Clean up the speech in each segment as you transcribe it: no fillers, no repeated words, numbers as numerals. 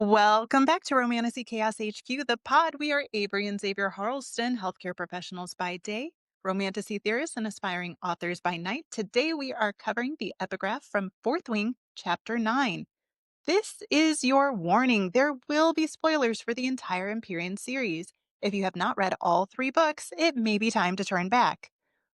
Welcome back to Romantasy Chaos HQ, the pod. We are Avery and Xavier Harleston, healthcare professionals by day, romantasy theorists, and aspiring authors by night. Today we are covering the epigraph from Fourth Wing, Chapter 9. This is your warning. There will be spoilers for the entire Empyrean series. If you have not read all three books, it may be time to turn back.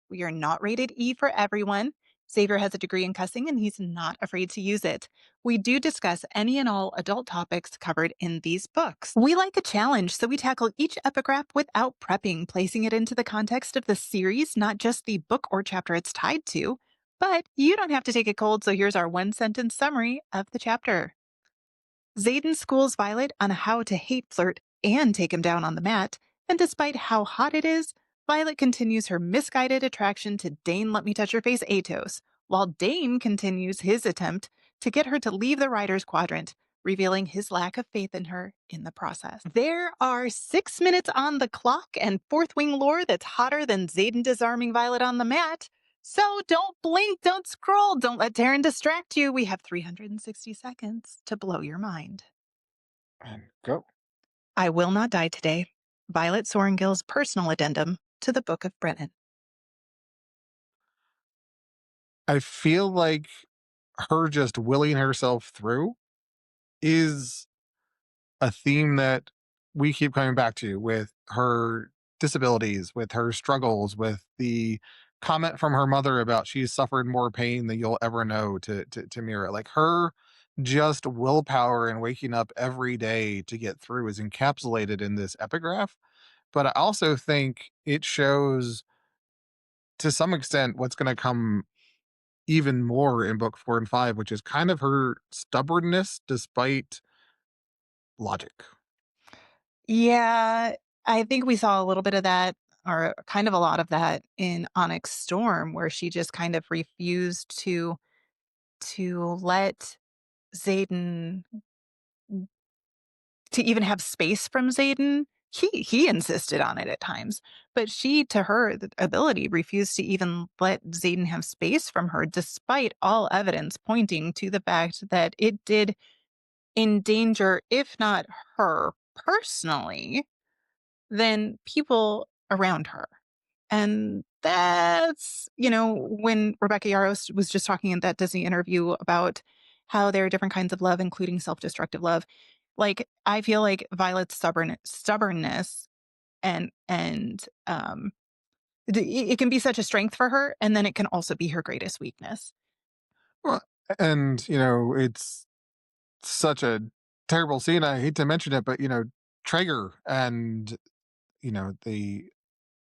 We are not rated E for everyone. Xavier has a degree in cussing and he's not afraid to use it. We do discuss any and all adult topics covered in these books. We like a challenge, so we tackle each epigraph without prepping, placing it into the context of the series, not just the book or chapter it's tied to. But you don't have to take it cold, so here's our one-sentence summary of the chapter. Xaden schools Violet on how to hate flirt and take him down on the mat, and despite how hot it is, Violet continues her misguided attraction to Dane Let Me Touch Your Face Atos, while Dane continues his attempt to get her to leave the Riders Quadrant, revealing his lack of faith in her in the process. There are 6 minutes on the clock and Fourth Wing lore that's hotter than Xaden disarming Violet on the mat. So don't blink, don't scroll, don't let Darren distract you. We have 360 seconds to blow your mind. And go. I Will Not Die Today. Violet Sorengill's personal addendum to the Book of Brennan. I feel like her just willing herself through is a theme that we keep coming back to with her disabilities, with her struggles, with the comment from her mother about she's suffered more pain than you'll ever know to Mira. Like her just willpower and waking up every day to get through is encapsulated in this epigraph. But I also think it shows to some extent what's going to come even more in book 4 and 5, which is kind of her stubbornness despite logic. Yeah, I think we saw a little bit of that, or kind of a lot of that in Onyx Storm, where she just kind of refused to let Xaden to even have space from Xaden. He insisted on it at times, but she, to her ability, refused to even let Xaden have space from her, despite all evidence pointing to the fact that it did endanger, if not her personally, then people around her. And that's, when Rebecca Yarros was just talking in that Disney interview about how there are different kinds of love, including self-destructive love. Like, I feel like Violet's stubbornness and it can be such a strength for her, and then it can also be her greatest weakness. Well, and, it's such a terrible scene. I hate to mention it, but, Traeger and, the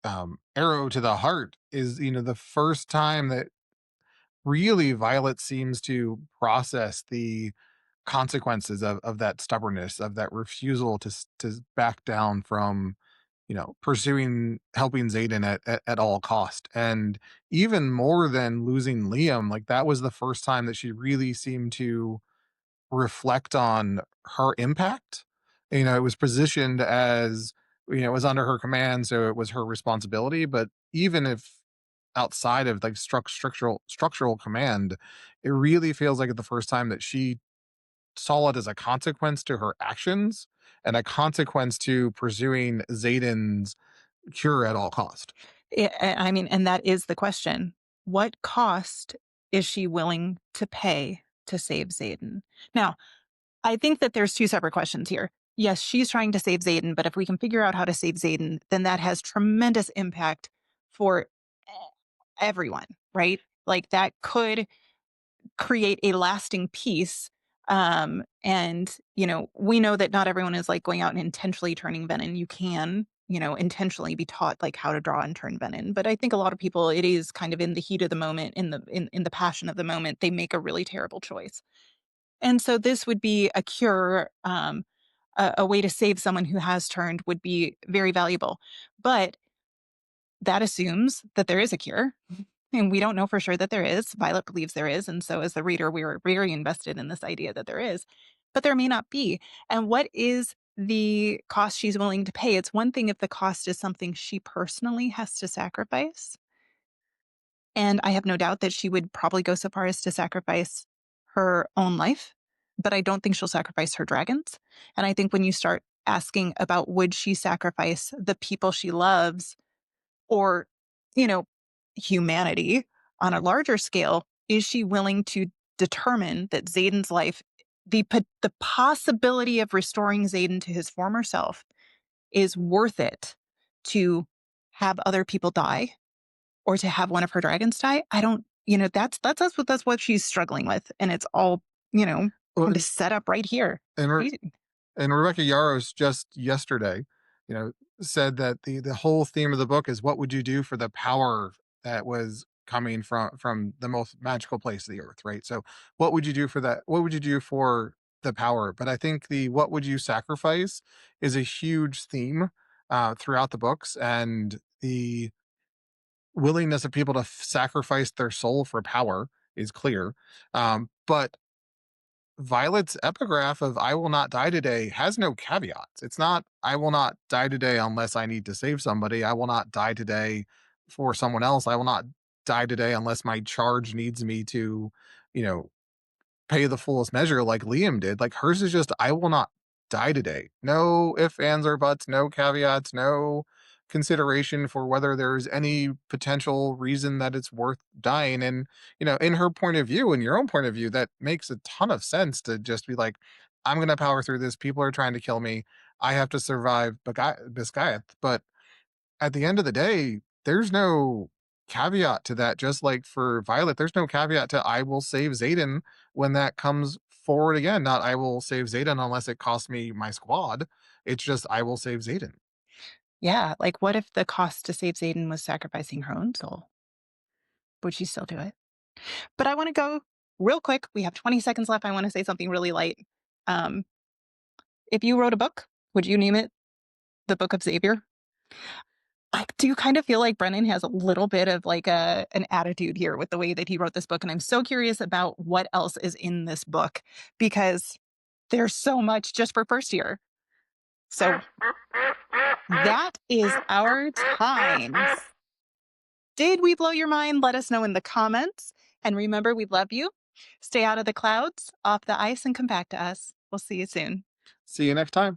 arrow to the heart is, the first time that really Violet seems to process the consequences of that stubbornness, of that refusal to back down from, pursuing helping Xaden at all cost. And even more than losing Liam, like that was the first time that she really seemed to reflect on her impact. It was positioned as, it was under her command, so it was her responsibility. But even if outside of like structural command, it really feels like the first time that she saw it as a consequence to her actions and a consequence to pursuing Xaden's cure at all cost. I mean, and that is the question. What cost is she willing to pay to save Xaden? Now, I think that there's two separate questions here. Yes, she's trying to save Xaden, but if we can figure out how to save Xaden, then that has tremendous impact for everyone, right? Like that could create a lasting peace. And, we know that not everyone is like going out and intentionally turning venom. You can, intentionally be taught like how to draw and turn venom. But I think a lot of people, it is kind of in the heat of the moment, in the passion of the moment, they make a really terrible choice. And so this would be a cure, a way to save someone who has turned would be very valuable. But that assumes that there is a cure. And we don't know for sure that there is. Violet believes there is. And so, as the reader, we were very invested in this idea that there is, but there may not be. And what is the cost she's willing to pay? It's one thing if the cost is something she personally has to sacrifice. And I have no doubt that she would probably go so far as to sacrifice her own life but I don't think she'll sacrifice her dragons. And I think when you start asking about would she sacrifice the people she loves or, you know, humanity on a larger scale, is she willing to determine that Zayden's life, the possibility of restoring Zayden to his former self is worth it to have other people die or to have one of her dragons die? I don't, that's what she's struggling with. And it's all, Well, kind of set up right here. and Re- Easy. and Rebecca Yarros just yesterday, you know, said that the whole theme of the book is what would you do for the power that was coming from the most magical place of the earth, right? So, what would you do for that? What would you do for the power? But I think the what would you sacrifice is a huge theme throughout the books, and the willingness of people to sacrifice their soul for power is clear. But Violet's epigraph of "I will not die today" has no caveats. It's not, "I will not die today unless I need to save somebody. I will not die today for someone else. I will not die today unless my charge needs me to, you know, pay the fullest measure like Liam did." Like hers is just, "I will not die today." No ifs, ands, or buts, no caveats, no consideration for whether there's any potential reason that it's worth dying. And, in her point of view, in your own point of view, that makes a ton of sense to just be like, I'm gonna power through this. People are trying to kill me. I have to survive Biscayeth. But at the end of the day, there's no caveat to that. Just like for Violet, there's no caveat to "I will save Zayden" when that comes forward again. Not "I will save Zayden unless it costs me my squad." It's just "I will save Zayden." Yeah. Like, what if the cost to save Zayden was sacrificing her own soul? Would she still do it? But I want to go real quick. We have 20 seconds left. I want to say something really light. Um, if you wrote a book, would you name it The Book of Xavier? I do kind of feel like Brennan has a little bit of like an attitude here with the way that he wrote this book. And I'm so curious about what else is in this book because there's so much just for first year. So that is our time. Did we blow your mind? Let us know in the comments. And remember, we love you. Stay out of the clouds, off the ice, and come back to us. We'll see you soon. See you next time.